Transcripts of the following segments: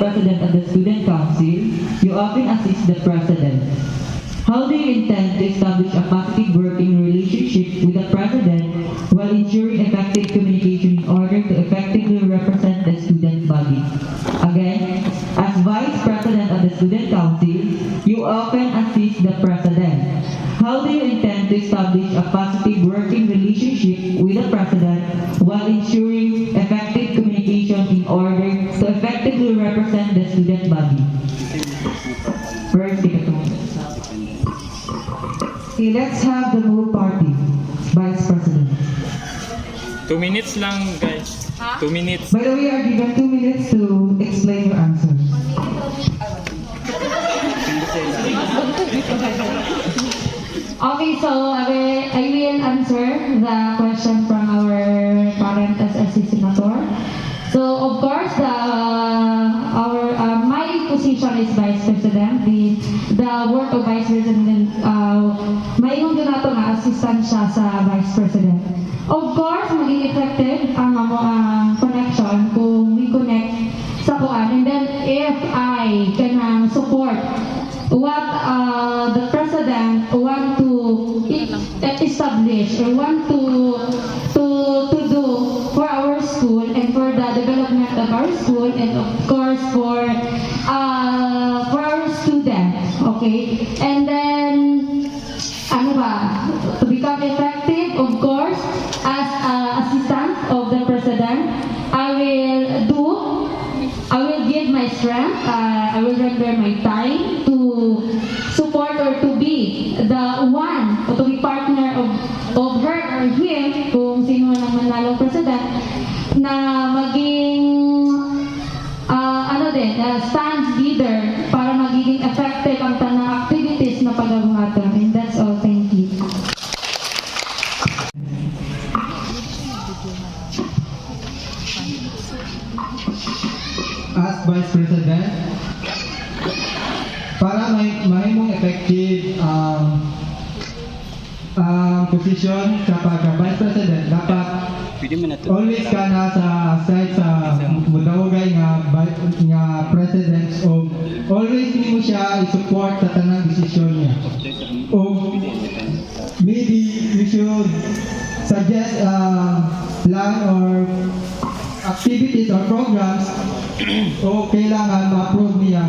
President of the Student Council, you often assist the President. How do you intend to establish a positive working relationship with the President while ensuring effective communication in order to effectively represent the student body? Again, as Vice President of the Student Council, you often assist the President. How do you intend to establish a positive working relationship with the President while ensuring effective communication in order to effectively represent the student body? First, okay, let's have the move party. Vice President. 2 minutes lang, guys. 2 minutes. By the way, you are given 2 minutes to explain your answers. Okay, so I will answer the question from our current SSC senator. So of course, my position is Vice President. The work of Vice President, mayroon doon nato nga assistant siya sa Vice President. Of course, maging effective ang connection kung we connect sa kuan. And then if I can support what the President want to establish or want to do for our school and for the development of our school and of course for our students, okay? And then to become effective, of course, as assistant of the President, I will give my strength, I will render my time to support or to be the one or to be partner of her or him, kung sino ang manalong President, na maging stand leader para magiging effective ang tanang activities na pagagawa. And that's all. Thank you. As Vice President, para mahimong effective position sa pagka-Vice President, dapat always ka na sa side sa mudawagay nga President, o always mo siya i-support sa tanang desisyon niya. O maybe you should suggest plan or activities or programs o kailangan ma-approve niya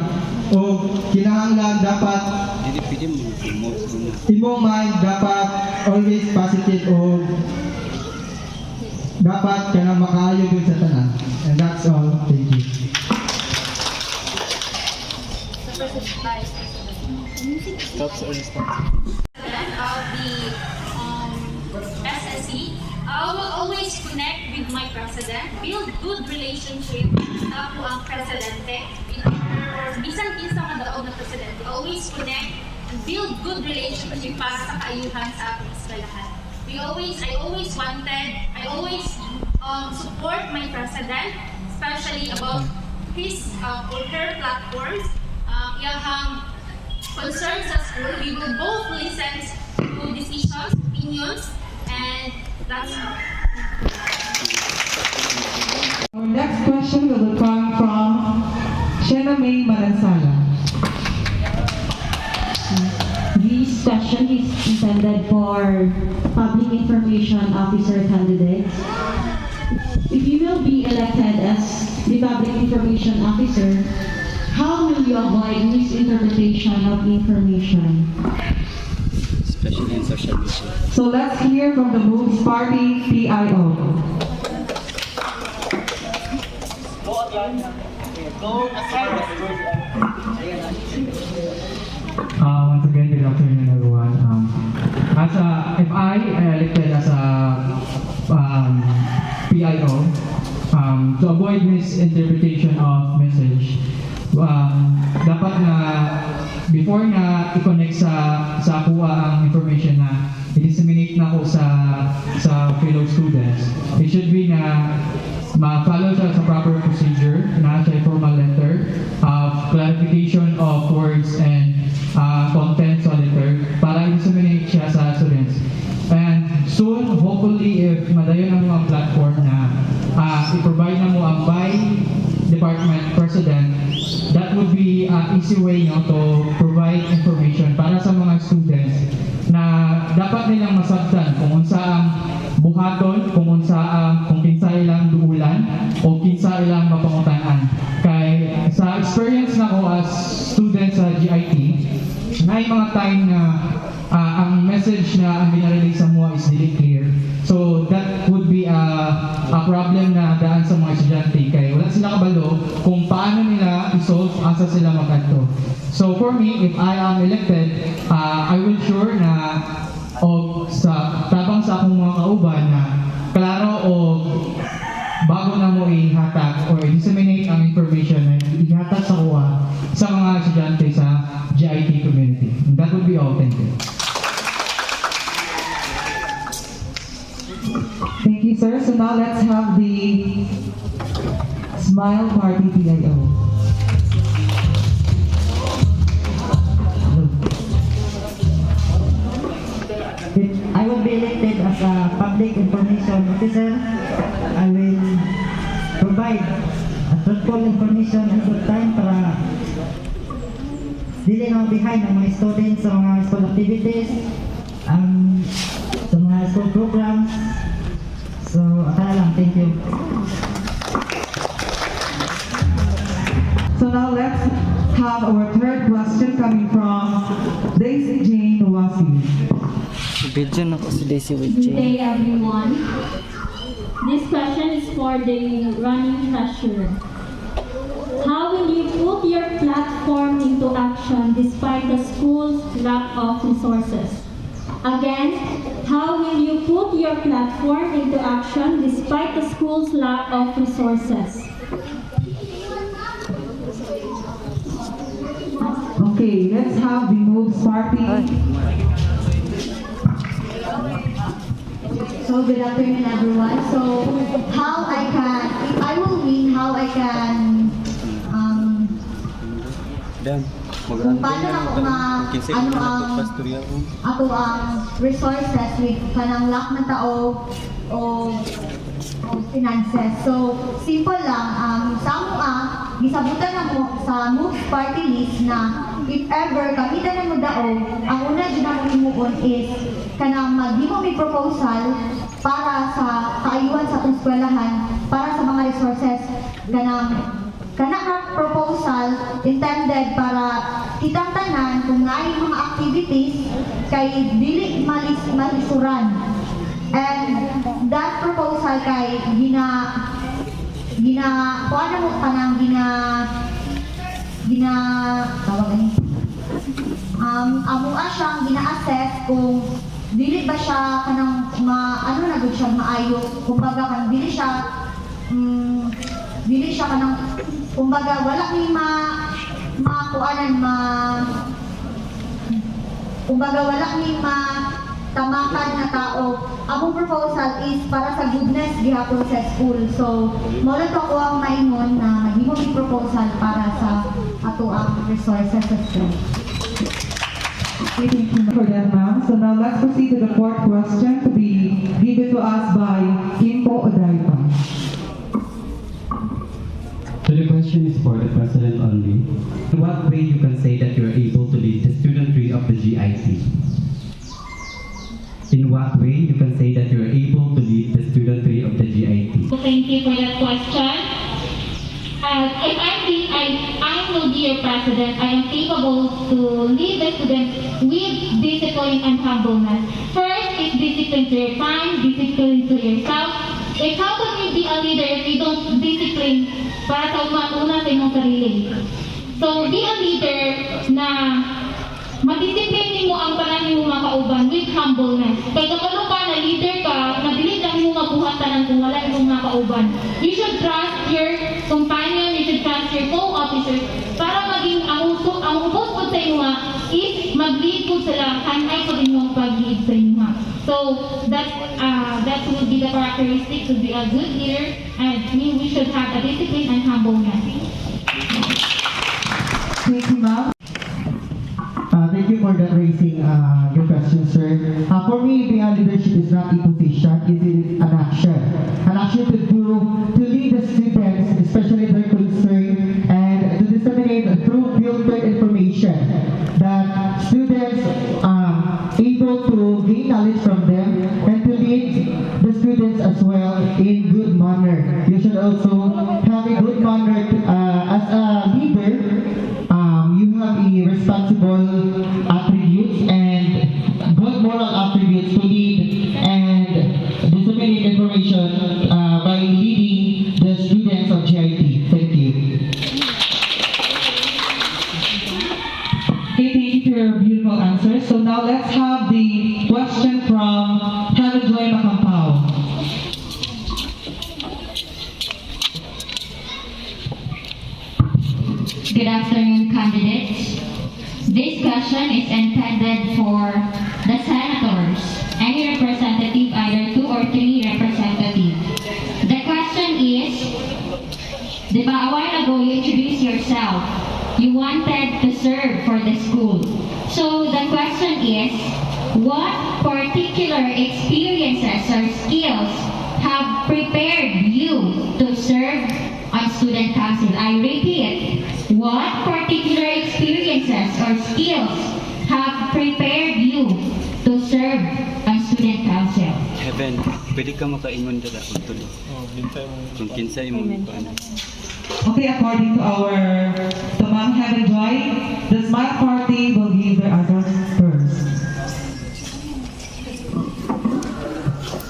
o kinahanglan dapat imong mind dapat always positive o dapat ka na makaayo dun sa tanan. And that's all. Thank you. Of the SSC, I will always connect with my president, build good relationship ako ang presidente, bisan kinsa nga daog na presidente, always connect and build good relationship para sa kaayuhan sa ating eskwelahan. I always support my president, especially about his or her platforms, iyahang concerns sa school. We will both listen to decisions, opinions, and that's all. Our next question will come from Shena May Manansala. This question is intended for public information officer candidates. If you will be elected as the public information officer, how will you avoid misinterpretation of information? Especially in social media. So let's hear from the Moves Party PIO. Once again, good afternoon, everyone. If I elected as a PIO, to avoid misinterpretation of message, dapat na before na i-connect sa kuha ang information na i-disseminate na ko sa fellow students, it should be na ma-follow siya sa proper procedure, na siya formal letter of clarification of words and content sa letter para i-disseminate siya sa students. And soon, hopefully, if madayon ang mga platform na i-provide na mo ang by department president would be easy way to provide information para sa mga students na dapat nilang masabtan kung unsa ang buhaton, kung kinsa ilang duulan o kinsa ilang mapangutan-an. Kay sa experience na ko as student sa GIT, may mga time na ang message na ang binarelay sa mga is really clear. So that would be a problem na daan sa mga estudyante kay wala sila kabalo kung paano nila isolve asa sila magadto. So for me, if I am elected, I will sure na o sa tabang sa akong mga kauban na klaro o bago na mo ihatag or disseminate ang information na ihatag sa kuha sa mga estudyante sa GIT community. And that would be all. Thank you. Thank you, sir. So now let's have the Smile Party PIO. If I will be elected as a public information officer, I will provide a truthful information at good time para dili na behind ang mga students sa mga school activities, sa mga school programs. So, akala lang. Thank you. So now let's have our third question coming from Daisy Jane Wasi. Video na ko si Daisy with Good day, Jane. everyone. This question is for the running treasurer. How will you put your platform into action despite the school's lack of resources? Again, how will you put your platform into action despite the school's lack of resources? Okay, let's have the Moves Party. So good afternoon, everyone. So how I can, if I will win, how I can, kung paano ako ato ang resources with kanang lack ng tao o finances. So simple lang, sa gisabutan na mo sa Moves Party list na if ever kamita na mo daog, ang una dyan ako himuon is kanang mag-himo may proposal para sa kaayuhan sa atong eskwelahan para sa mga resources kanang proposal intended para kitang tanan kung naay mga activities kay dili malisuran. And that proposal kay kuana mo kanang tawag ani amoa siyang gina-assess kung dili ba siya kanang ano na gud siya maayo, kumbaga kan dili siya kanang kumbaga wala ni kumbaga wala ni tamakan na tao. Among proposal is para sa goodness gihapon sa school. So mao lang to ako ang maingon na maghimo mi proposal para sa ato ang resources sa school. Thank you for that, ma'am. So now let's proceed to the fourth question to be given to us by Kimpo Odaipa. So the question is for the president only. In what way you can say that you are able to lead the studentry of the GIT? In what way you can say that you are able to lead the studentry of the GIT? Thank you for that question. If I think I will be your president, I am capable to lead the students with discipline and humbleness. First is discipline to your time, discipline to yourself. If how can you be a leader if you don't discipline para sa una sa inyong sarili? So be a leader na madisipline mo ang tanan mo mga kauban with humbleness. Kaya kapag ka na leader ka, madilit lang mo mabuhatan kung wala yung mga kauban. You should trust your companion, you should trust your co-officers para maging ang ubos po sa inyo is mag-lead po sila kanay po din yung pag-lead sa inyo. So that would be the characteristic to be a good leader, and we should have a discipline and humbleness. Thank you, ma'am. Thank you for that raising your question, sir. For me, being a leadership is not a position, it is an action. An action to lead the students, especially their concern, and to disseminate through education, that students able to gain knowledge from them and to lead the students as well in good manner. You should also have a good manner as a leader. You have a responsible attributes and good moral attributes to lead and disseminate information by leading the students of GIT. Thank you. Okay, thank you for your beautiful answers. So now let's have the question from Helen Joy Macampao. Good afternoon, candidates. This question is intended for the senators, any representative, either 2 or 3 representatives. The question is, di ba, a while ago you introduced yourself. You wanted to serve for the school. So the question is, what particular experiences or skills have prepared you to serve on student council? I repeat, what particular experiences or skills have prepared you to serve on student council? Heaven, pwede ka makaingon dala kung tuloy. Kung kinsay mo paano. Okay, according to Ma'am Helen Joy, the Smile Party will give their answers first.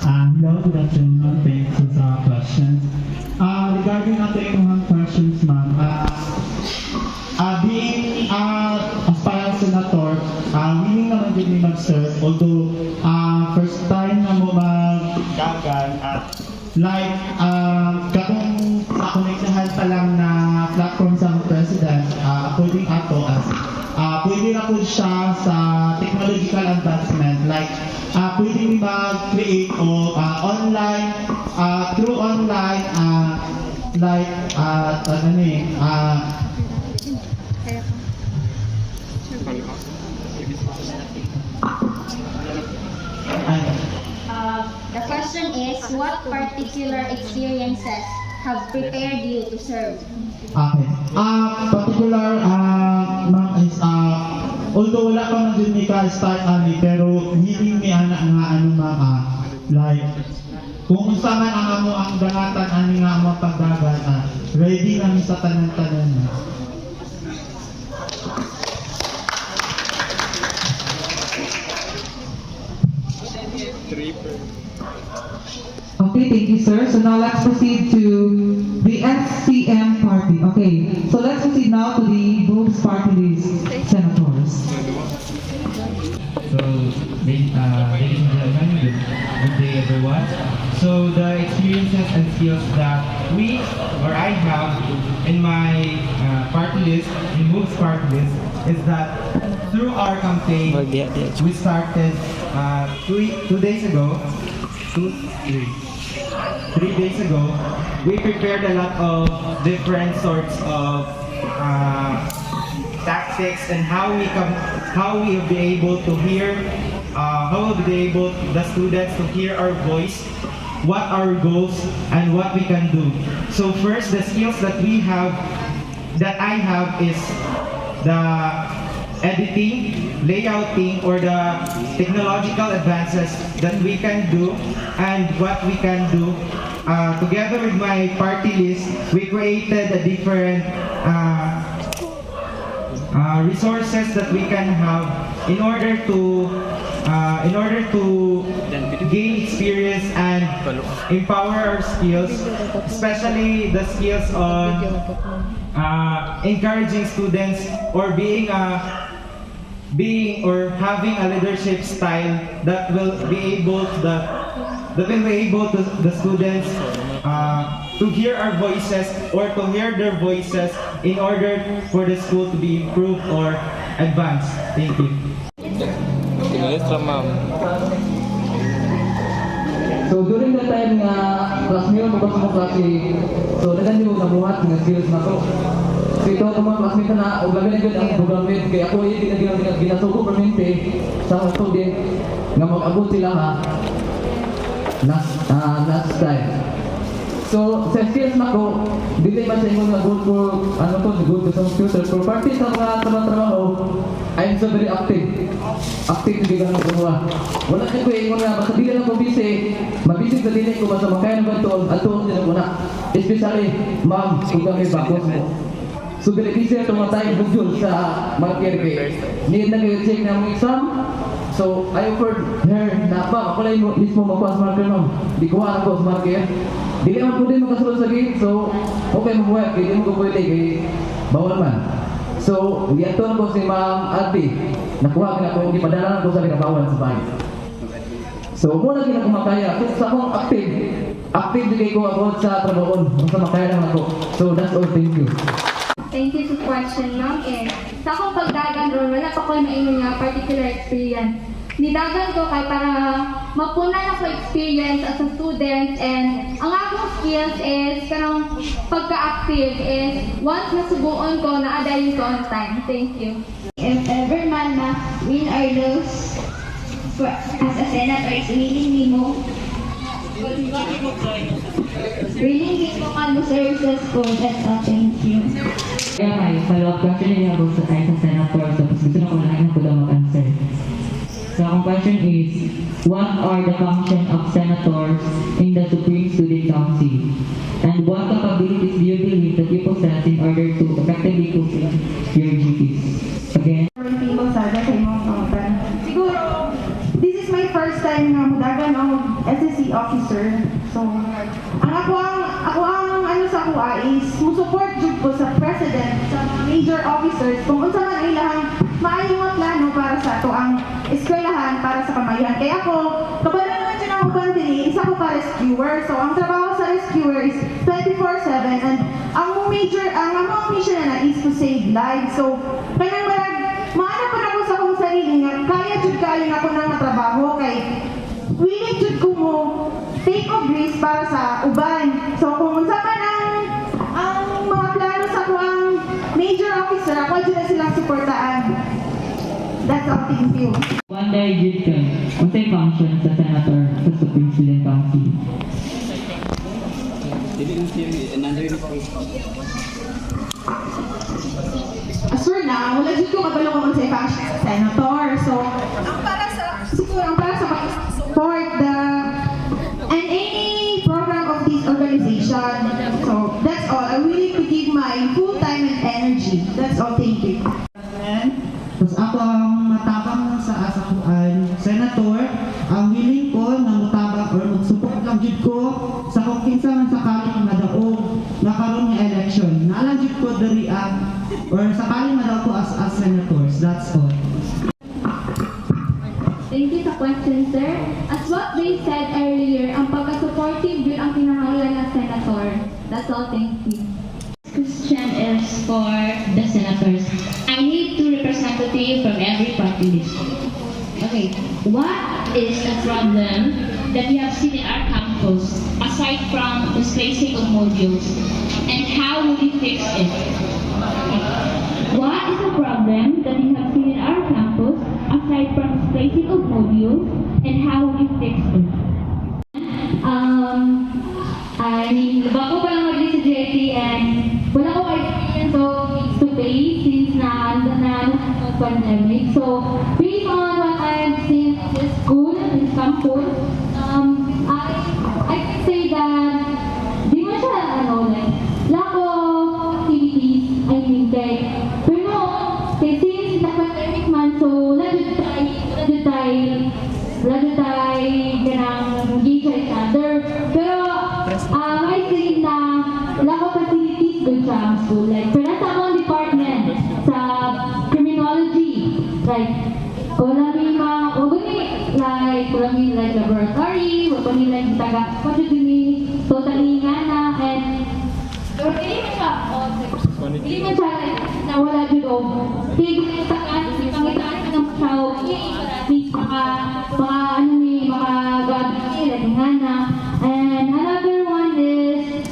Hello, good afternoon. Thanks sa questions. Regarding ating mga questions, ma'am, being aspirant senator, willing naman din mag-serve, although first time na mo mag-gagan, like, kakong nakonektahan pa lang na platform sa president, according ato as pwede na po siya sa technological advancement, like pwede mag-create o online, through online, like The question is, what particular experiences have prepared you to serve? Okay. Particular, ma'am, is, although wala pa man din start ani, pero hindi mi anak nga ano ma'am, like, kung sa man ang amo ang dangatan ani nga mo pagdagan, ready na mi sa tanan-tanan. Okay, thank you, sir. So now let's proceed to the SCM party. Okay, so let's proceed now to the Boobs Party List senators. So, ladies and gentlemen, good day everyone. So, the experiences and skills that I have in my party list, in Moves party list, is that through our campaign, we started 3 days ago, 3 days ago, we prepared a lot of different sorts of tactics and how we will be able to hear, how we'll be able the students to hear our voice, what our goals and what we can do. So first, the skills that I have is the editing, layouting, or the technological advances that we can do and what we can do. Together with my party list, we created a different resources that we can have in order to gain experience and empower our skills, especially the skills on encouraging students or having a leadership style that will be able to the students to hear our voices or to hear their voices in order for the school to be improved or advanced. Thank you. So during the time nga class niyo mo klase, so dagan niyo nabuhat nga skills na to. So ito ko mga classmate na og labi na gyud ang programming kay ako yung ginasugo permente sa student nga mag-abot sila ha last time. So, sa skills na ko, dili ba sa inyo na good ko, ano ko, good ko sa computer. Pero parte sa mga trabaho, I'm so very active. Active hindi ka nang gumawa. Wala ko ingon nga, basta dili lang ko busy. Mabisig sa dili ko, basta makaya naman ito, at ito din ako na. Especially, ma'am, kung kami bakos mo. So, dili busy ito mga tayo budyo sa mga kirke. Need na kayo check na mga exam. So, I offered her na pa, ako lang mismo magkuha sa marker, ma'am. Di kuha ako sa marker. Dili naman po din magkasulod sa gate, so okay mabuhay, kaya di mo ko pwede, kaya bawal man. So, giyanto na ko si Ma'am Ate, nakuha ka na ko, ipadala na ko sa kinabawan sa bahay. So, muna din ako makaya, kung sa akong active din ko about sa trabaho, basta makaya lang ako. So, that's all, thank you. Thank you sa question, ma'am. Sa akong pagdagan ron, wala pa ko maingon nga particular experience. Nidagan ko kay para mapunan ako experience as a student, and ang akong skills is karong pagka-active is once nasubuon ko na adayin ko on time. Thank you. If ever man na win or lose as a senator is willing mo serve sa school. That's all. Thank you. Kaya may follow-up question niya about sa tayo sa senator. So, gusto na ko lang ko daw mag-answer. So, ang question is, what are the functions of senators in the Supreme Student Council? And what capabilities do you believe that you possess in order to effectively fulfill your duties? Again, Siguro, this is my first time na mudagan ang SSC officer. So, ako ang ano sa kuha is musupport jud ko sa president, sa mga major officers kung unsa man ay lahang maayo nga plano para sa ato ang eskwelahan para sa kamayuhan. Kaya ako, kapag naman dyan ako bandili, isa ko pa rescuer. So, ang trabaho sa rescuer is 24/7 and ang among mission na is to save lives. So, kaya maano pa ako sa akong sarili nga, kaya jud kayo na ako nang trabaho kay willing jud ko mo take of risk para sa uban. So kung unsa man ang mga plano sa ako ang major officer, ako jud na silang suportaan. That's all, thank you. one day GIT ka, unsay function sa senator sa Supreme Student Council? Sure na, wala dito ko kabalo ko sa function sa senator. So, ang para sa support and any program of this organization. So, that's all. I'm willing to give my full time and energy. That's all. Thank you. Tapos ako ang matabang sa asakuan senator, ang willing ko na mutabang or mag-support lang jud ko sa kung kinsa man sakaling madaog nakaroon ng election. Nalang jud ko diri or sakaling madaog ko as senators. That's all. Thank you sa question, sir. As what they said earlier, ang pagka-supportive yun ang kinahanglan ng senator. That's all. Thank you. Question is for the senators. I need two representatives from every party list. Okay, what is the problem that you have seen in our campus aside from displacing of modules, and how will you fix it? What is the problem that you have seen in our campus aside from displacing of modules, and how will you fix it? Bago pa lang mag-list sa GIT and wala ko experience of face-to-face since na pandemic. So, based on what I've seen in the school, in campus, I can say that di mo siya, lack of activities, I mean, pero, since na-pandemic man, so, lalo tayo engage each other. Pero, I think na lack of facilities dun sa school. Like, pero sa among department, sa criminology, like, wala may laboratory, wala may like totally nga na, and pero hindi man siya na wala dito. Hindi sa pangitaan ng tao, at least makagamit nga na. And another one is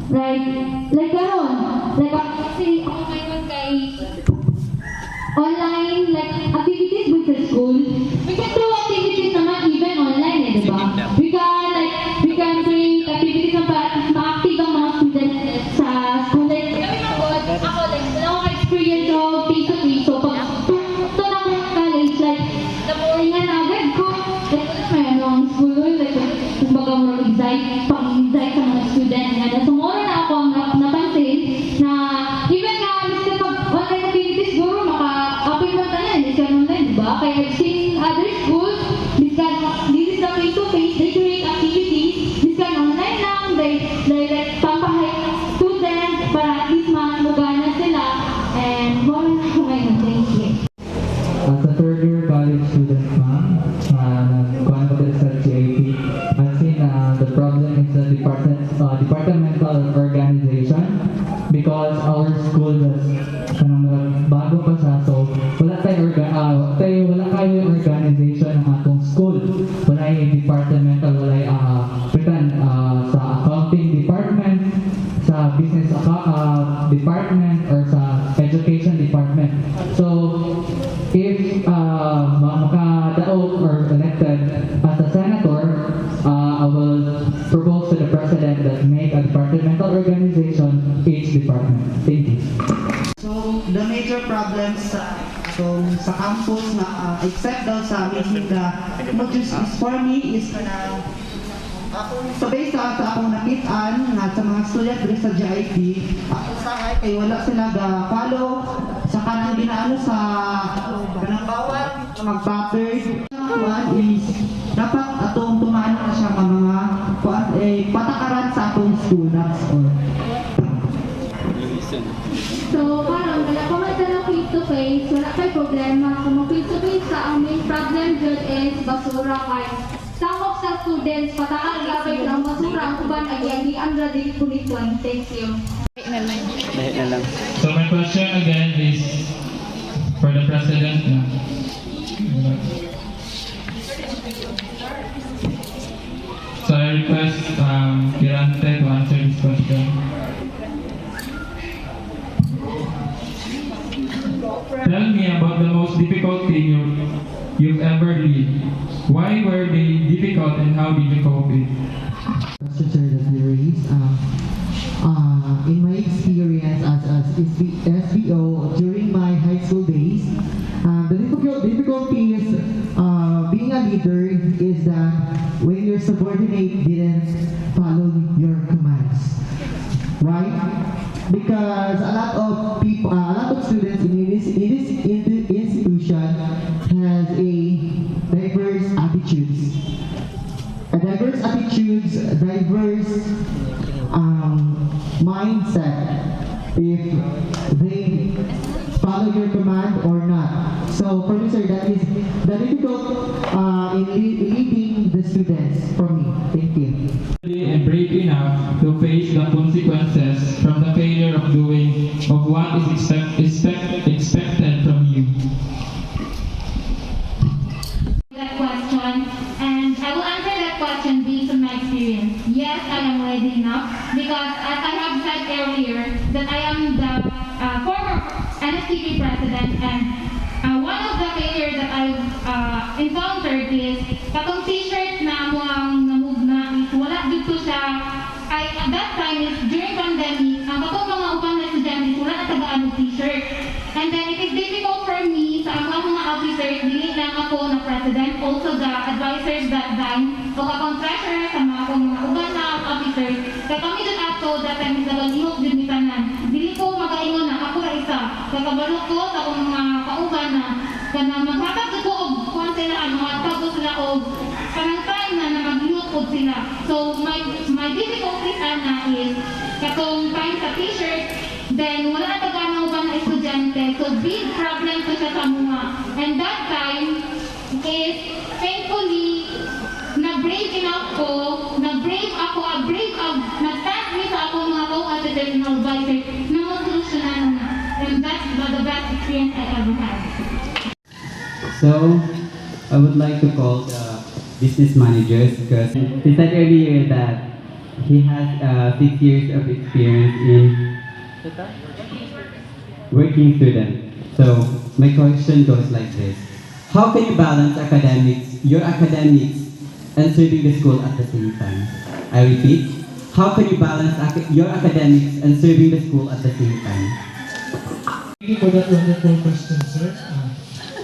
like karon, like kasi ako ngayon kay online like activities with the school. We can do activities naman even online, di ba? We can create our school just bago pa sa so wala kayo organization ng atong school. Wala yung departmental, wala sa accounting department, sa business department, or sa education department. So if makadaog or elected as a senator, I will propose to the president that make a departmental organization each department. Thank you. So, the major problems sa campus na except daw sa meeting the modules is for me is na so based sa akong nakitaan nga sa mga student diri sa GIT, ako sa kay wala sila ga-follow sa kanang ginaano sa kanang bawat mag-pattern. One is dapat atong tumano na siya mga patakaran sa atong school, that's all. So, parang wala pa man tayo face-to-face, wala kay problema. Kung face-to-face sa ang main problem dyan is basura kay some of the students, patakal gabay ng basura, ang kuban ay ang ready kulit-kulit. Thank you. Dahil na lang. So my question again is for the president. So I request Kirante to answer this question. Tell me about the most difficult thing you've ever lived. Why were they difficult and how did you cope with it? Questions that you raised. In my experience as SBO during my high school days, the difficulty is being a leader is that when your subordinate didn't follow your commands. Why? Because a lot of people, a lot of students in this institution has a diverse attitudes. Diverse mindset if they follow your command or not. So for me, sir, that is the difficult in leading the students for me. Thank you. And brave enough to face the consequences from the failure of what is expected from you. That question, and I will answer that question based on my experience. Yes, I am ready enough because as I have said earlier that I am the former NSTP president, and one of the failures that I've encountered is katong t-shirt na mo ang namove na is wala dito siya. At that time is during pandemic, ang katong mga upang na estudyante wala na tagaan ng t-shirt. And then it is difficult for me sa mga officers, dili lang ako na president, also the advisors that time, o akong treasurer sa mga uban na officers. Kaya kami dun ato, that time is nagalihok din ni tanan. Dili ko magaingon na ako ra isa. Kakabalok ko sa akong mga kauban na kana maghatag ko og kuan sila, maghatag ko sila og kanang time na maglihok ko sila. So my difficulties ana is katong time sa t-shirt, then wala na tagaan uban na estudyante. So big problem to siya sa mga. And that time is thankfully na-brave ako, nag-stand me sa akong mga co-attenders na advisor na mag-solusyonan na. And that's the best experience I ever had. So, I would like to call the business managers because he said earlier that he has 6 years of experience in working student. So, my question goes like this. How can you balance your academics, and serving the school at the same time? I repeat, how can you balance your academics and serving the school at the same time? Thank you for that wonderful question, sir.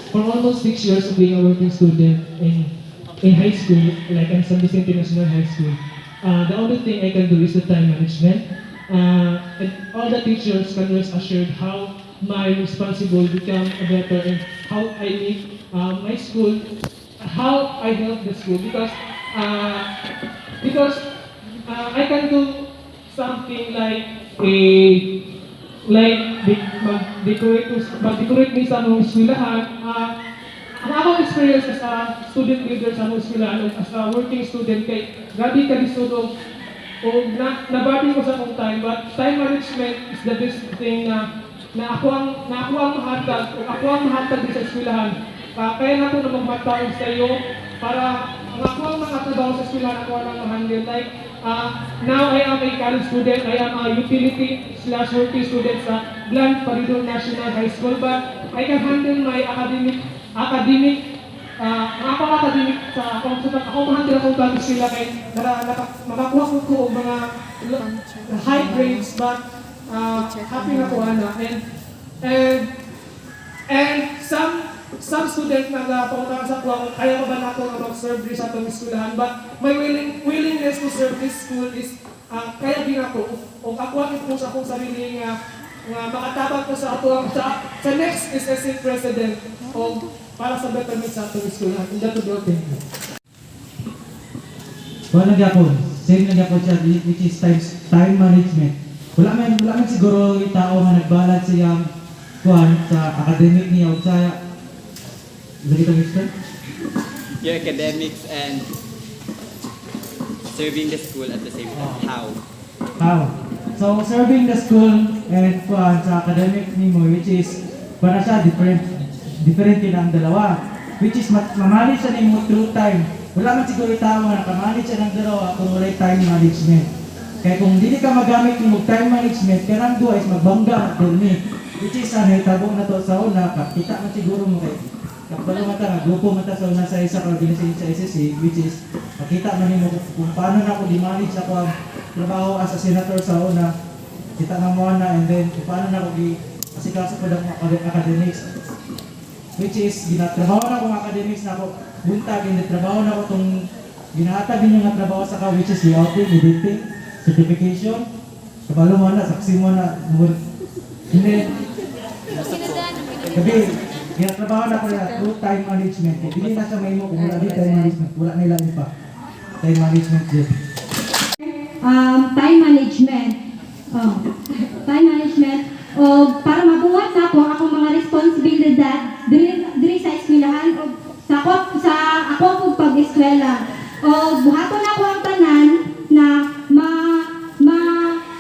For almost 6 years of being a working student in high school, like in San Vicente National High School, the only thing I can do is the time management. And all the teachers can rest assured how my responsible become better and how I make my school, how I help the school because I can do something like mag-decorate minsan ng eskwelahan. Ang akong experience as a student leader sa eskwelahan, as a working student, kay gabi ka lisod O nabati ko sa akong time, but time management is the best thing na ako ang mahatag, o ako ang mahatag sa eskwelahan. Kaya na po na magmataon sa iyo para ang ako ang mga trabaho sa eskwelahan, ako ang ma-handle. Like, now I am a college student, I am a utility/working student sa Glan Paridon National High School, but I can handle my academic sa ako mahandle akong college sila kay makakuha ko mga high grades, but happy na ko ana. And some students nagapunta sa kuha kaya ba na ako na mag-serve sa atong eskwelahan, but my willingness to serve this school is kaya din ako o ako ang po sa akong sarili nga makatabang ko sa ato sa next SSC president o para sa betterment sa atong eskwelahan. And that would be all. Wala nagyapon, same nagyapon siya, which is time management. Wala man siguro yung tao nga nagbalance siyang kuhan sa academic niya o sa Your academics and serving the school at the same time. How? So serving the school and kuhan sa academic nimo, which is para siya different yun ang dalawa, which is mamanage siya nimo through time. Wala man siguro yung tao nga nakamanage siya ng dalawa kung wala time management. Kaya kung hindi ka magamit yung time management, kanang duwa is magbangga doon ni. Which is itabo na to sa una, kita man siguro mo kay kapalo mata nga, grupo mata sa una sa isa ka-organization sa SSC, which is makita man mo kung paano na ako di-manage ako ang trabaho as a senator sa una, kita nga mo na, and then kung paano na ako asikaso ko ng academics, which is ginatrabaho na akong academics na ako buntag, and trabaho na ako itong ginahatag din yung trabaho sa ka, which is layouting, editing, certification, kabalo mo na, saksi mo na, and then gabi, ginatrabaho na ko na through time management. Hindi na sa may mo kung wala din time management, wala na ilang pa. Time management din. Time management. Time management. Para mabuhat na ako akong mga responsibilidad diri sa eskwelahan o sa ako pag-eskwela. Buhaton ako ang tanan na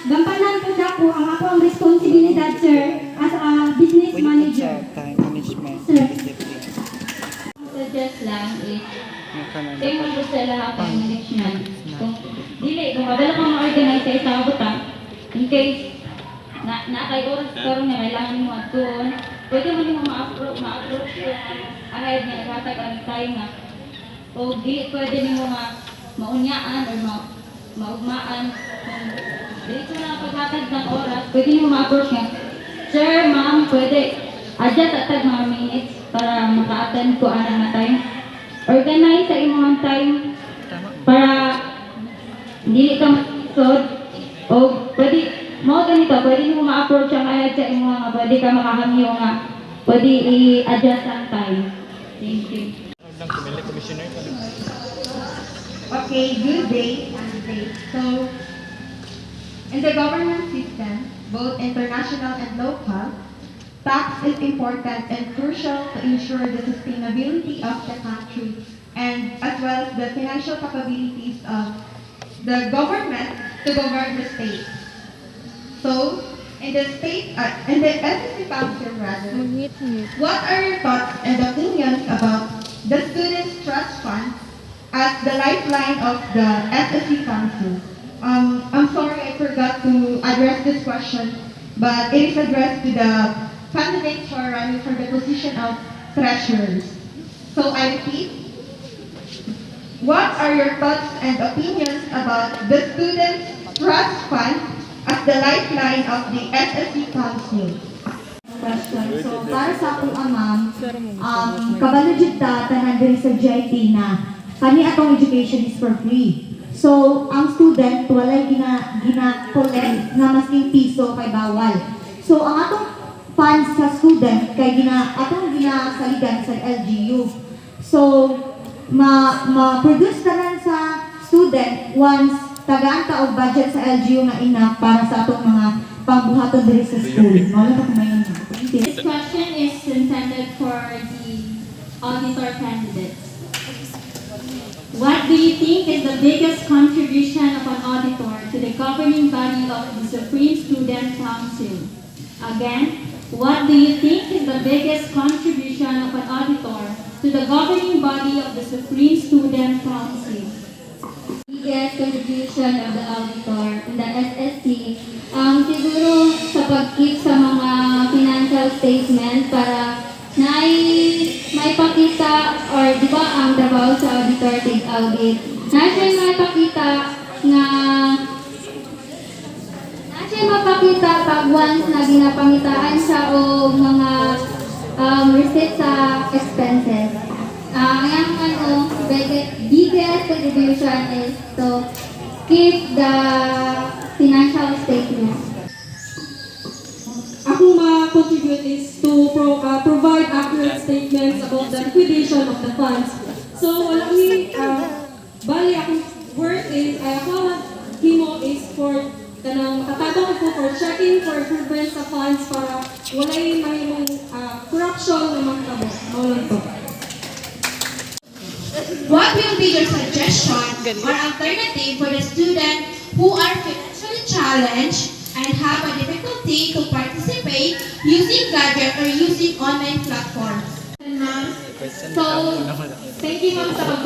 gampanan ko ako ang responsibilidad, sir, as a business manager. Time management. Sir. Suggest lang is tingnan ko sa lahat ng management. Kung kadala kang ma-organize sa isang butang, in case na kay oras karon nga kailangan mo doon, pwede mo nimo ma-approach ahead nga naghatag ang time nga. O dili pwede nimo maunyaan or maugmaan. Dito na paghatag ng oras, pwede nimo ma-approach nga. Sir, ma'am, pwede adjust atag mga minutes para maka-attend ko ana nga time. Organize sa imong time para dili ka masod o pwede mo ganito, pwede mo ma-approach ang ayad sa imong nga pwede ka makahamyo nga pwede i-adjust ang time. Thank you. Okay, good day. So, in the government system, both international and local, tax is important and crucial to ensure the sustainability of the country and as well as the financial capabilities of the government to govern the state. So, in the SSC Council rather, what are your thoughts and opinions about the Students' Trust Fund as the lifeline of the SSC Council? I'm sorry I forgot to address this question, but it is addressed to the candidates who are running for the position of treasurers. So I repeat, what are your thoughts and opinions about the Students' Trust Fund as the lifeline of the SSC Council? Question. So, para sa akong ma'am, kabalo jud ta tanan diri sa GIT na kani atong education is for free. So, ang student walay gina-collect nga masking piso kay bawal. So, ang atong funds sa student kay atong ginasaligan sa LGU. So, ma-produce tanan sa student once tagaan ta og budget sa LGU na enough para sa atong mga pambuhaton diri sa school. Wala pa kumayon. This question is intended for the auditor candidates. What do you think is the biggest contribution of an auditor to the governing body of the Supreme Student Council? Again, what do you think is the biggest contribution of an auditor to the governing body of the Supreme Student Council? Biggest contribution of the auditor in the SSC, siguro sa pag-keep sa mga financial statement para may pakita, or di ba ang trabaho sa auditor is audit, may pakita na mapakita pag once na ginapangitaan siya o mga receipt sa expenses. Ang biggest contribution is to keep the financial statement. Akong ma-contribute is to provide accurate statements about the liquidation of the funds. So, wala ni, bali akong work is, ako himo is for kanang katabang ko for checking for improvement sa funds para walay mahimong corruption ng mga tabo. Maulan to. What will be your suggestion or alternative for the students who are financially challenged and have a difficulty to participate using gadget or using online platforms? So, thank you ma'am sa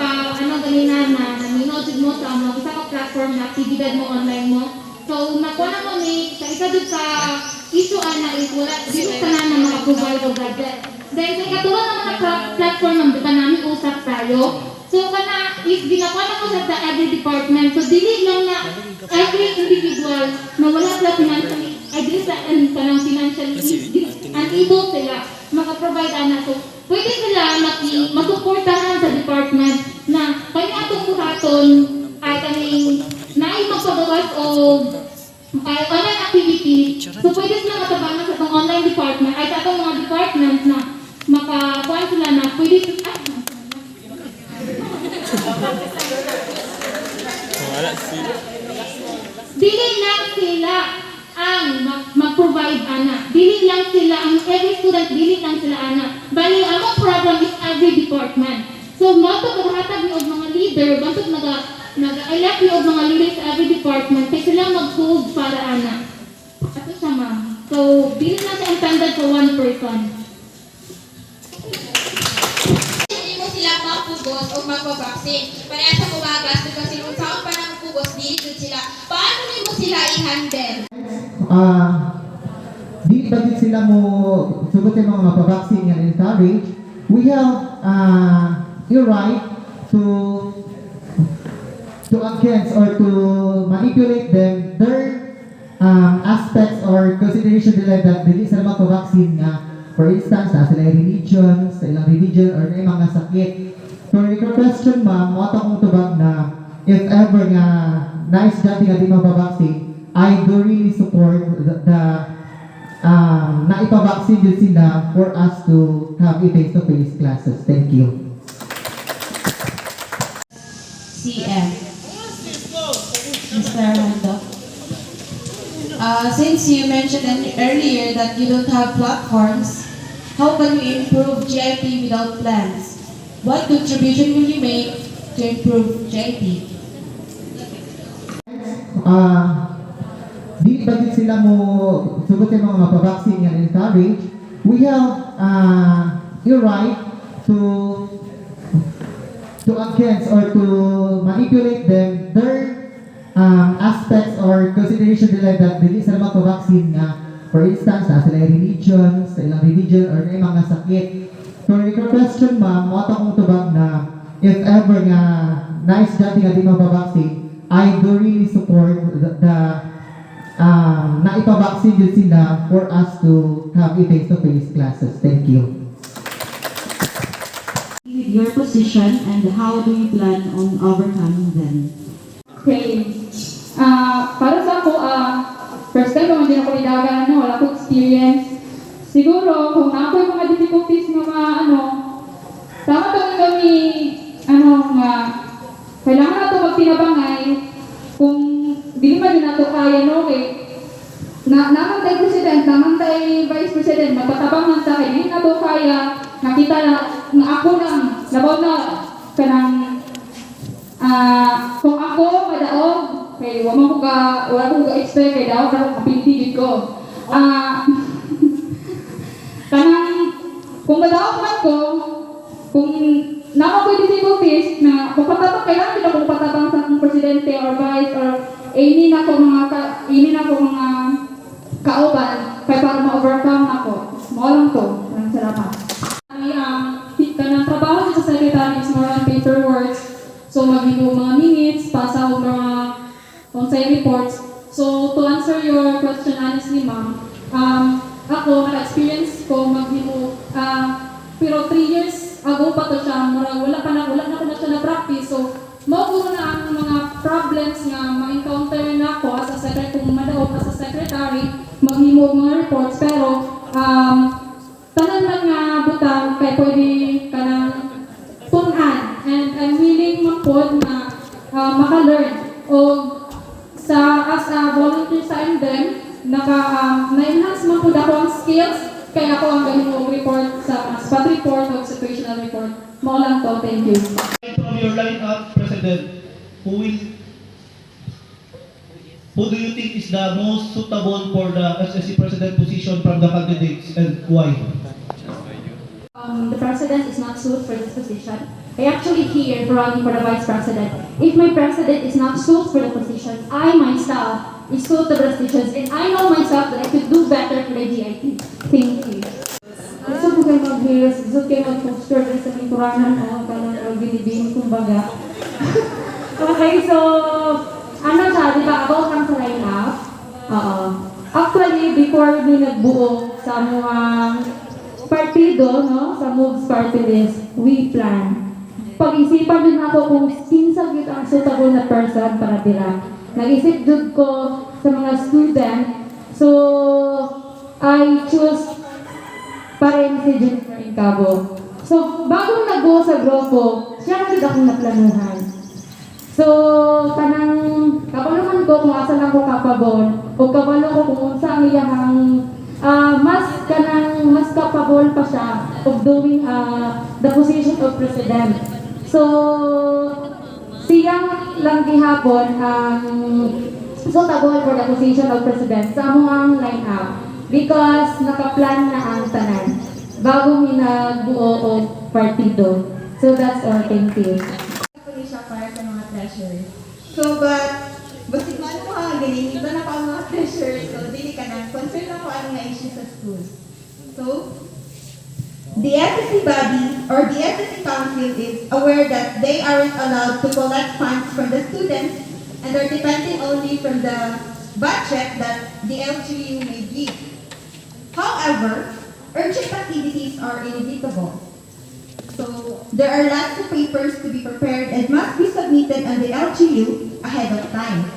ganina na naminod mo sa mga isa ka platform na aktibidad mo online mo. So, nakuha na mo sa isa dun sa issue na is wala dito ka na mga provide o gadget. Dahil sa ikatuwa naman na platform ng dito namin usap tayo. So, kana is ginakuha na ko sa every department. So, dili lang na every individual na wala sila financially, ay dili sa kanang financially unable sila makaprovide na. So, pwede sila masuportahan sa department na kanya atong buhaton ay kaning naay magpabawas o online activity. So, pwede sila matabangan sa itong online department ay sa itong mga department na makakuha sila na pwede dili lang sila ang mag-provide ana. Dili lang sila ang every student, dili lang sila ana. Bali, ang program is every department. So, matod naghatag ni mga leader, matod nag-elect ni mga leader sa every department, kaya sila mag-hold para ana. Ato siya ma'am. So, dili lang siya intended for one person. Hindi mo sila mapugos o magpabaksin. Para sa kumagas, kasi kung saan pa nang pugos, dili sila. Paano mo sila i-handle? Di bagit sila mo sugot yung mga mapabaksin and encourage. We have your right to against or to manipulate them their aspects or consideration nila that dili sila mapabaksin nga. For instance, sa ilang religion, sa ilang religion or na mga sakit. For your question ma'am, mo kong tubag na if ever nga nice dati nga di mapabaksin, I do really support the naipabaksin din sila for us to have a face-to-face classes. Thank you. CM. Mr. Armando. Since you mentioned earlier that you don't have platforms, how can you improve GIT without plans? What contribution will you make to improve GIT? Di bagit sila mo sugot yung mga mapabaksin and encourage. We have your right to against or to manipulate them their aspects or consideration nila that dili sila mapabaksin nga. For instance, sa ilang religion, sa ilang religion or na mga sakit. For your question ma'am, mo kong tubag na if ever nga nice dati nga di mapabaksin, I do really support the naipabaksin din sila for us to have a face-to-face classes. Thank you. With your position and how do you plan on overcoming them? Okay. Para sa ako, first time naman din ako nilaga, wala ko experience. Siguro, kung ako yung mga difficulties ng mga tama ba kami, kailangan na ito magtinabangay kung di man din nato kaya, no? Okay. Naman tayo president, naman tayo vice president, magpatabangan tayo, hindi na to kaya, nakita na ako lang, labaw na, kanang Kung ako madaog, kay wala ko ga-expect kay daog ako kapintigid ko. Kanang kung madaog man ko, kung nako ko difficulties na kung patabang kailangan kita kung patabang sa akong presidente or vice or ini na ko mga kauban kay para ma-overcome ako. Mao lang to. Maraming salamat. Kanang trabaho sa secretary is more on paperwork. So maghimo mga minutes, pasa o mga on-site reports. So to answer your question honestly, ma'am, ako naka-experience ko maghimo pero 3 years ago pa to siya, wala na ko na siya na-practice. So mao na ang mga problems nga ma-encounter na ako as a secretary, kung madaog as a secretary, maghimo mga reports, pero tanan lang nga butang kay pwede ka ng tunan, and I'm willing mapod na maka-learn o as a volunteer sa MDEM, na-enhance man po ako ang skills, kaya ako ang ganun report sa spot report o situational report. Mao lang to, thank you. From your lineup, President, who do you think is the most suitable for the SSC President position from the candidates, and why? The President is not suited for this position. I actually here running for the Vice President. If my President is not suited for the position, I myself is suited to the positions, and I know myself that I could do better for the GIT. Thank you. Gusto ko kayo mag-heels, gusto kayo mag-poster sa lingkuranan o kanang binibin, kumbaga. Okay, so, ano siya, di ba, about lang sa line-up? Actually, before mi nagbuo sa mga partido, no, sa Moves Party List, we plan. Pag-isipan din ako kung kinsa gyud ang suitable na person para dira. Nag-isip jud ko sa mga student, so I choose pa rin si Jennifer Incabo. So, bago nag-go sa grupo, siya na akong naplanuhan. So, kanang kapaluhan ko kung asa lang ko kapabon, o kabalo ko kung unsa ang iyahang mas capable pa siya of doing the position of president. So, siyang lang gihapon suitable for the position of president sa among line-up because nakaplan na ang tanan bago minagbuo o partido. So that's all. Thank you. Siya para sa mga treasurers. So, basig man mo ha, galing, iba na pa ang mga treasurers, so dili ka na, concern ako ano nga issue sa school. So, the SSC body or the SSC council is aware that they aren't allowed to collect funds from the students and are depending only from the budget that the LGU may give. However, urgent activities are inevitable. So, there are lots of papers to be prepared and must be submitted on the LGU ahead of time.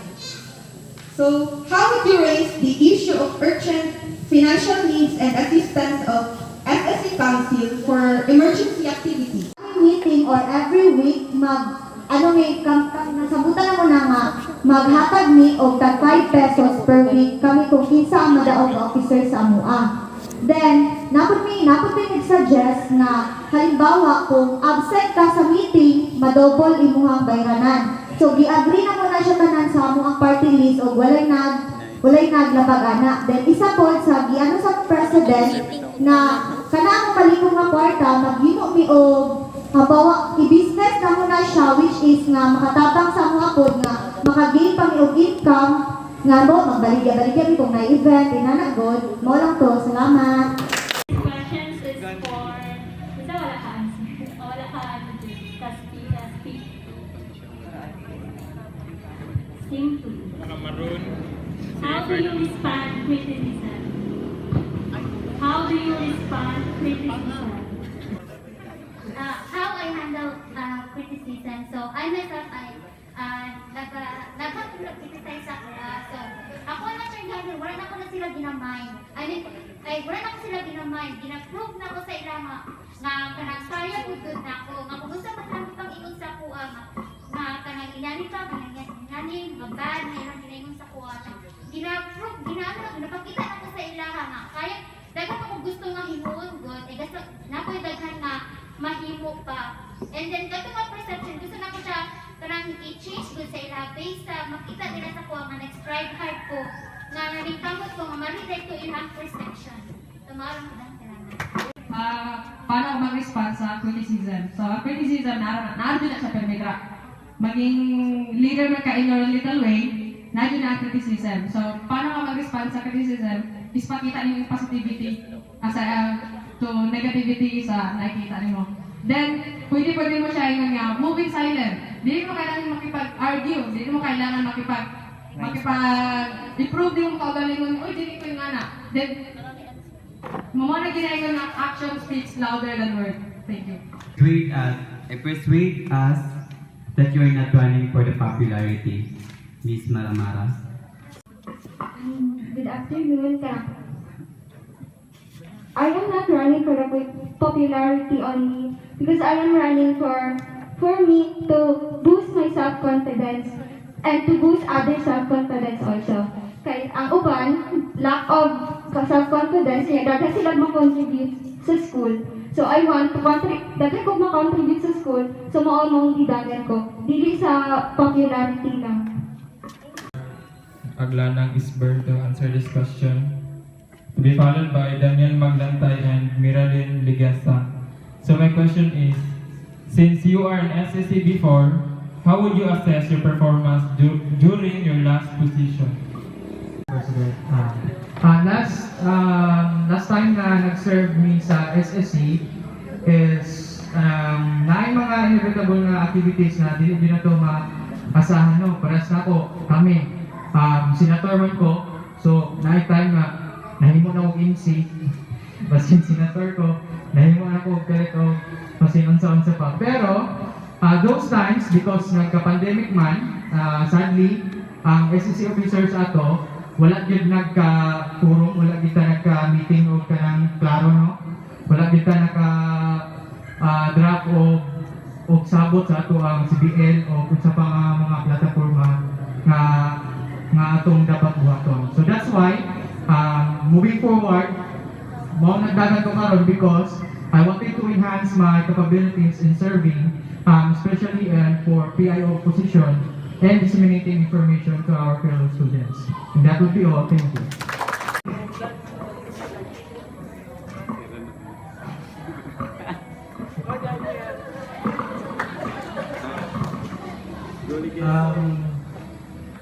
So, how would you raise the issue of urgent financial needs and assistance of SSC Council for emergency activities? Meeting or every week, nasabutan na mo na nga, maghatag ni og tag 5 pesos per week kami kung kinsa ang madaog officer sa AMUA. Then, napod mi nag-suggest na halimbawa kung absent ka sa meeting, madouble imuhang bayranan. So, gi-agree na mo na siya tanan sa amuang party list o walay naglabag ana. Then, isa po sa giano sa president na kanang palikong nga kwarta, maghimo mi og habawa i-business na mo na siya, which is nga makatabang sa mga pod nga makagain pa mi og income nga mo, magbaligya-baligya mi kung na-event, inanagod, mo lang to, salamat. Questions is for, basta wala ka answer. Wala ka answer. Speak. Sing to. How do you respond criticism? How do you respond criticism? How I handle criticism. So I myself, nag-criticize ako. So ako na siya handle, wala na ko na sila ginamind. Wala na ko sila ginamind. Gina-prove na ko sa ilang nga kanang kaya po doon na ako. Nga kung gusto matangit pang ingon sa kuha nga kanang inani pa, kanang inani, babad, mayroon ginaingon sa kuha. Gina-prove, napakita na ko sa ilaha nga. Kaya, dagat ako gusto nga himuon God, gusto na ko daghan nga mahimo pa. And then, kato nga perception, gusto na ko siya, kanang i-change good sa ila based sa makita nila sa ko nga nag-scribe hard ko nga naningkamot ko nga ma-relate to ilang perception. Tumarang ko lang salamat. Paano ako mag-respond sa criticism? So, criticism, naroon na sa permitra. Maging leader man ka in your little way, naroon na ang criticism. So, paano ka mag-respond sa criticism? Is pakita niyo yung positivity to negativity sa nakikita niyo. Then, pwede mo siya yung nga, moving silent. Hindi mo kailangan makipag-argue, hindi mo kailangan makipag-improve yung kaugalingon, uy, dili ko yung anak. Then, mamana ginayon na action speaks louder than word. Thank you. Persuade us that you're not running for the popularity. Miss Maramara. Good afternoon, I am not running for the popularity only because I am running for me to boost my self-confidence and to boost other self-confidence also. Kaya ang uban, lack of self-confidence, daghan sila mag-contribute sa school. So I want to daghan ko mag-contribute sa school, so maunong gidagan ko. Dili sa popularity lang. Aglanang Isber to answer this question. To be followed by Daniel Maglantay and Miralyn Ligasa. So my question is, since you are an SSC before, how would you assess your performance during your last position? Last time na nag-serve me sa SSC is na mga inevitable na activities na di na ito maasahan, no? Para sa ako, kami, senator man ko, so na time na nahimo na ako MC, basin senator ko, nahimo na ako kalit o basin unsa-unsa pa. Pero, those times, because nagka-pandemic man, sadly, ang SSC officers ato, wala gid nagka-purong, wala gid nagka-meeting o kanang klaro, no? Wala gid naka-draft o sabot sa ato ang CBL o kung sa mga plataforma nga atong dapat buhaton. So that's why, moving forward, mo nagdagan ko karon because I wanted to enhance my capabilities in serving, especially for PIO position and disseminating information to our fellow students. And that would be all. Thank you.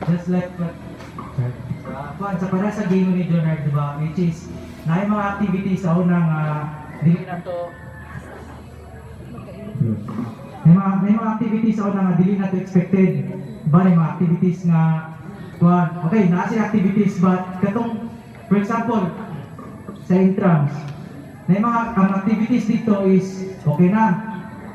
Just like what para sa game ni Jonard, diba? Which is, na yung mga activities sa unang dili na to may mga activities sa unang dili na to expected. Ba yung mga activities nga okay, na sila activities but katong, for example, sa intrams, may mga ang activities dito is okay na,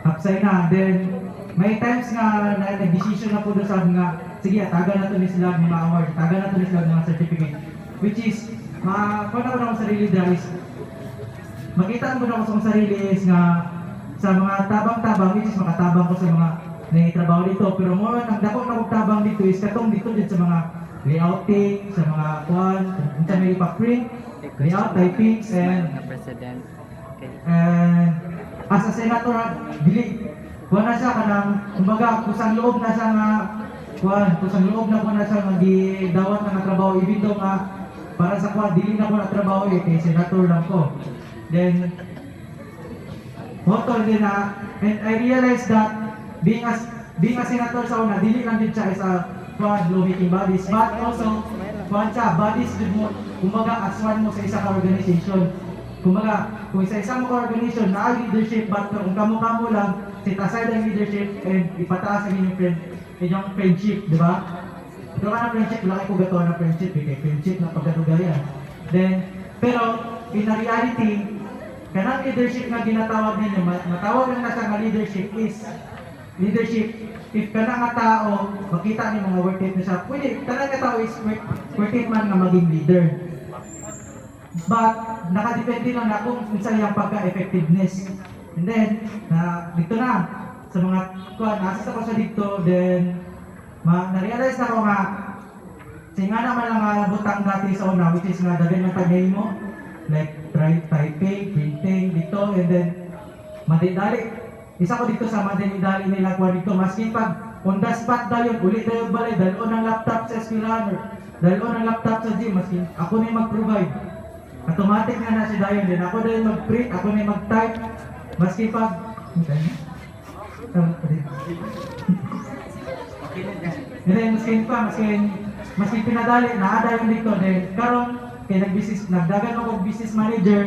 upside na, then may times nga nag-decision na po doon sa nga, sige, taga na to ni sila mga award, taga na to ni sila mga certificate, which is, makakuna ko na akong sarili dahil makita ko na ako sa sarili is nga sa mga tabang-tabang, which is makatabang ko sa mga naitrabaho dito, pero more ang dakong nakugtabang dito is katong dito din sa mga layouting, sa mga sa may ipa-print, layout, typings, and as a senator, dili, kuha na siya kanang, kumbaga, kusang loob na siya nga, kusang loob na kuha na siya nga dawat na natrabaho, even though nga, para sa kuha, dili na ko natrabaho kay senator lang ko. Then, motor din na, and I realized that, being a senator sa una, dili lang din siya as a lawmaking bodies, but also, siya, bodies din mo, kumbaga, as one mo sa isang organization. Kumbaga, kung isa-isa mo ka-organization, na-leadership, but kung kamo-kamo lang, set aside ang leadership and ipataas ang inyong friendship, di ba? Ito ka na friendship, laki ko gato na friendship, kay friendship na pagkatugaya. Then, pero, in a reality, kanang leadership na ginatawag ninyo, matawag lang na sa nga leadership is, leadership, if kanang nga tao, makita niyo mga worth it na siya, pwede, kanang nga tao is worth it man nga maging leader. But, nakadepende lang na kung sa iyang pagka-effectiveness. And then, dito na, sa mga, na-assist ako sa dito, then, na-realize na ko nga, nga naman lang butang dati sa una, which is nga, daghan ng tagay mo, like, typing, printing, dito, and then, madidali. Isa ko dito sa madidali nila kuha dito, maskin pag on the spot dayon, ulit dayon balay, dalon ang laptop sa eskwelahan, dalon ang laptop sa gym, maski ako na yung mag-provide. Automatic na si dayon din, ako na yung mag-print, ako na yung mag-type, maski pag... maski pinadali, naada yung dito, then karon kay nagdagan ako business manager,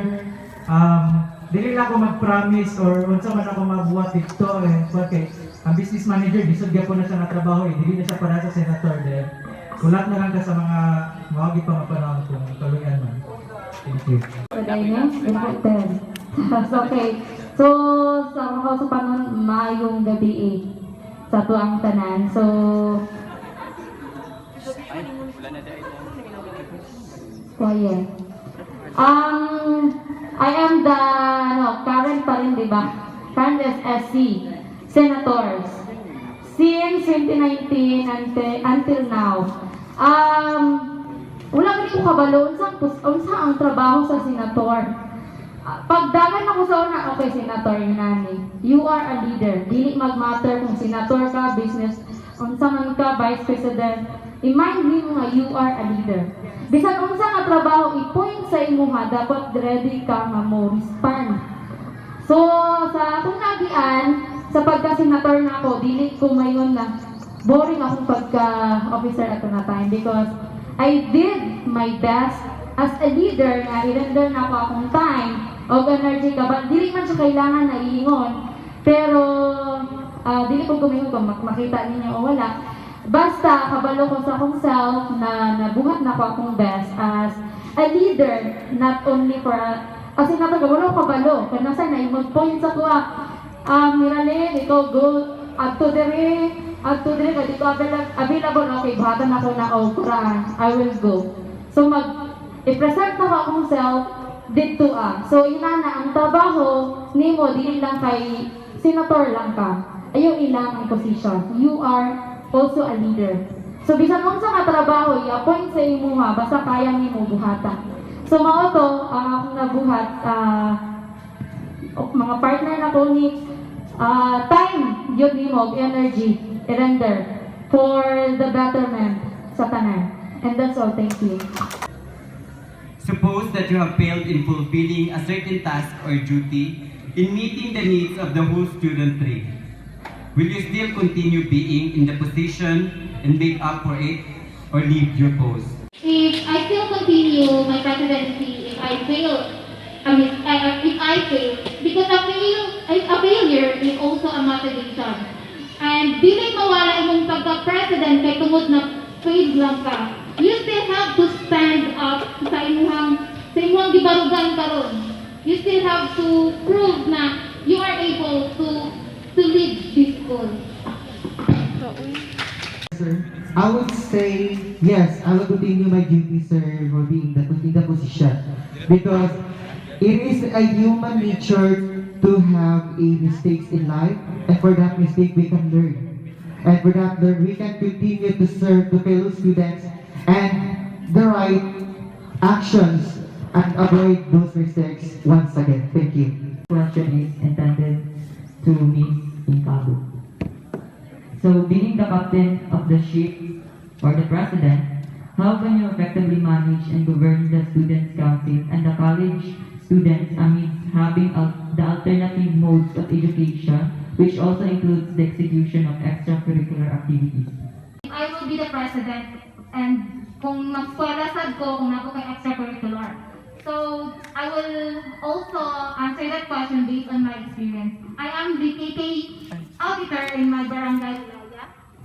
dili lang ako mag-promise or unsa man ako mabuhat dito, okay. Ang business manager, disod ko na siya natrabaho, dili na siya para sa senator, then kulat na lang ka sa mga mawagi pa mapanahon kung kaluyan man. Thank you. Important. Okay. So, sa mga sa panon, maayong gabi sa tuang tanan. So, quiet. I am the current pa rin, di ba? Current SSC senators since 2019 until now. Wala ko kabalo unsa ang trabaho sa senator. Pagdagan ako sa una, okay, senator yun nani. You are a leader. Dili mag-matter kung senator ka, business, unsa man ka, vice president. I-mind mo nga you are a leader. Bisan unsa nga trabaho, i-point sa imuha, dapat ready ka nga mo respond. So, sa akong nagian, sa pagka-senator na ako, dili ko mayon na boring akong pagka-officer at na time because I did my best as a leader nga i-render na ako akong time o energy ka, but dili man siya kailangan na iingon. Pero, dili ko kumingon kung makita ninyo o wala. Basta, kabalo ko sa akong self na nabuhat na ako akong best as a leader, not only for as in nato wala ko kabalo. Kaya nasa na imod point sa kuha. Miralin, ikaw go up to the ka dito available, okay, buhatan ako na Quran, I will go. So, i-present na ko akong self dito So, ina na ang trabaho nimo dili lang kay senator lang ka. Ayaw ilang ang position. You are also a leader. So, bisan unsa nga trabaho, i-appoint sa imuha, basta kaya nimo buhatan. So, mao to ang akong nabuhat, mga partner na ko ni time, yun nimo, energy, i-render for the betterment sa tanan. And that's all. Thank you. Suppose that you have failed in fulfilling a certain task or duty in meeting the needs of the whole studentry. Will you still continue being in the position and make up for it, or leave your post? If I still continue my presidency, if I fail, because a failure is also a motivation. And dili mawala imong pagka-president kay tungod na fail lang ka. You still have to stand up sa imong gibarugan karon. You still have to prove na you are able to lead this school. Sir, I would say yes. I will continue my duty, sir, for being in the position because it is a human nature to have a mistakes in life, and for that mistake we can learn, and for that we can continue to serve the fellow students and the right actions and avoid those mistakes once again. Thank you. Question is intended to Miss Inkabu. So, being the captain of the ship or the president, how can you effectively manage and govern the students' council and the college students amidst having the alternative modes of education, which also includes the execution of extracurricular activities? I will be the president, and kung mag-eskwela sad ko, kung nako kay extracurricular. So, I will also answer that question based on my experience. I am the KK auditor in my barangay,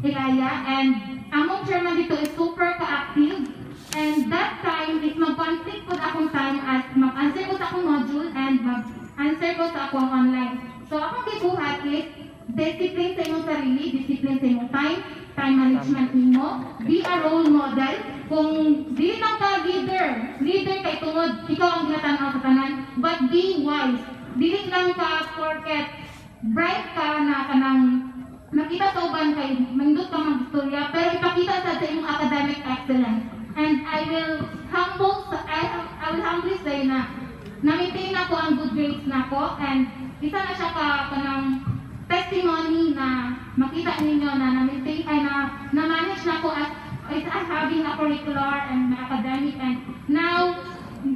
Hilaya, and among chairman dito is super ka-active. And that time is mag-conflict po akong time as mag-answer ko sa akong module and mag-answer ko sa akong online. So, akong gibuhat is discipline sa imong sarili, discipline sa imong time management nimo, be a role model. Kung di lang ka leader kay tungod, ikaw ang ginatanaw sa tanan, but be wise. Dili lang ka porket bright ka na kanang makita sa uban kay mandot ka mag-istorya, pero ipakita sa imong academic excellence. And I will humbly say na na-maintain ako ang good grades nako, and isa na siya ka kanang testimony na makita ninyo na na-maintain ay na-manage na ko as having a curricular and academic, and now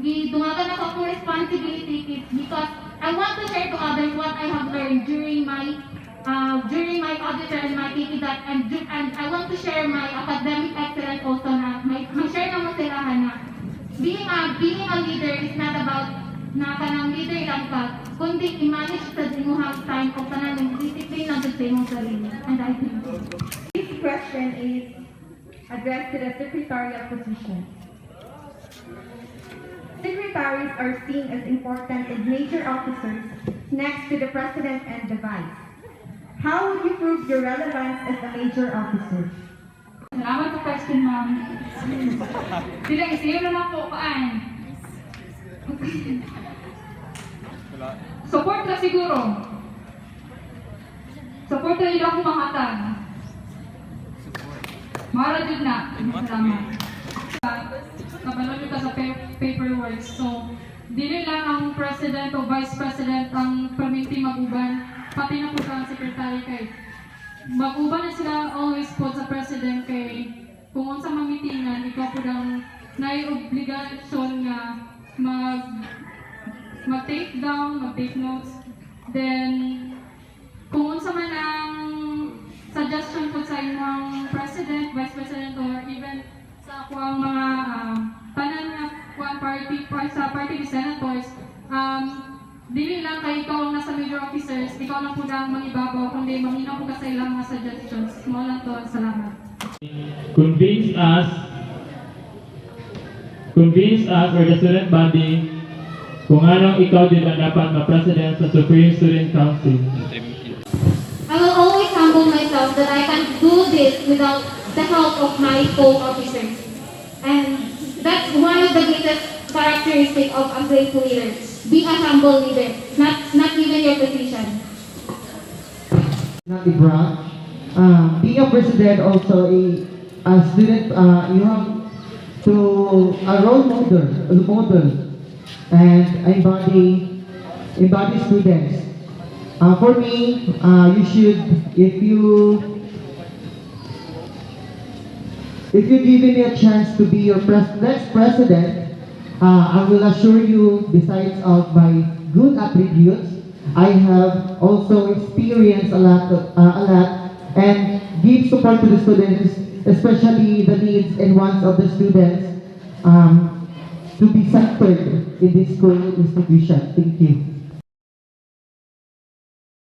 dungagan ako akong responsibility is because I want to share to others what I have learned during my auditor and my KT and I want to share my academic excellence also na ma-share na mo sila na being a leader is not about na kanang leader lang ka, kundi i-manage sa imuhang time o kanang discipline lang sa imong sarili. And I think this question is addressed to the secretarial position. Secretaries are seen as important and major officers next to the president and the vice. How would you prove your relevance as a major officer? Salamat sa question, ma'am. Sila isiyo na lang po paan. Support na siguro. Support na nila akong mahatag. Mara jud na. Salamat. Kabalon ka sa paperwork. So, dili lang ang president o vice president ang permitti mag-uban. Pati na po ang secretary kay mag-uban na sila always po sa president kay kung unsa mamitingan, ikaw po lang nai-obligasyon nga mag-take down, mag-take notes. Then, kung unsa man ang suggestion po sa inyong president, vice president, or even sa ako ang mga tanan nga sa party ni senators, dili lang kay ikaw ang nasa major officers, ikaw lang po lang mangibabaw, kundi manginaw po ka sa ilang mga suggestions. Mo lang to, salamat. Convince us or the student body kung anong ikaw din ang dapat ma-president sa Supreme Student Council. I will always humble myself that I can do this without the help of my co-officers. And that's one of the greatest characteristics of a great leader. Be a humble leader, not even your position. Not a branch. Being a president also a student, you have to a role model and embody students. For me, you should, if you give me a chance to be your next president, I will assure you, besides of my good attributes, I have also experienced a lot and give support to the students, especially the needs and wants of the students, to be centered in this school institution. Thank you.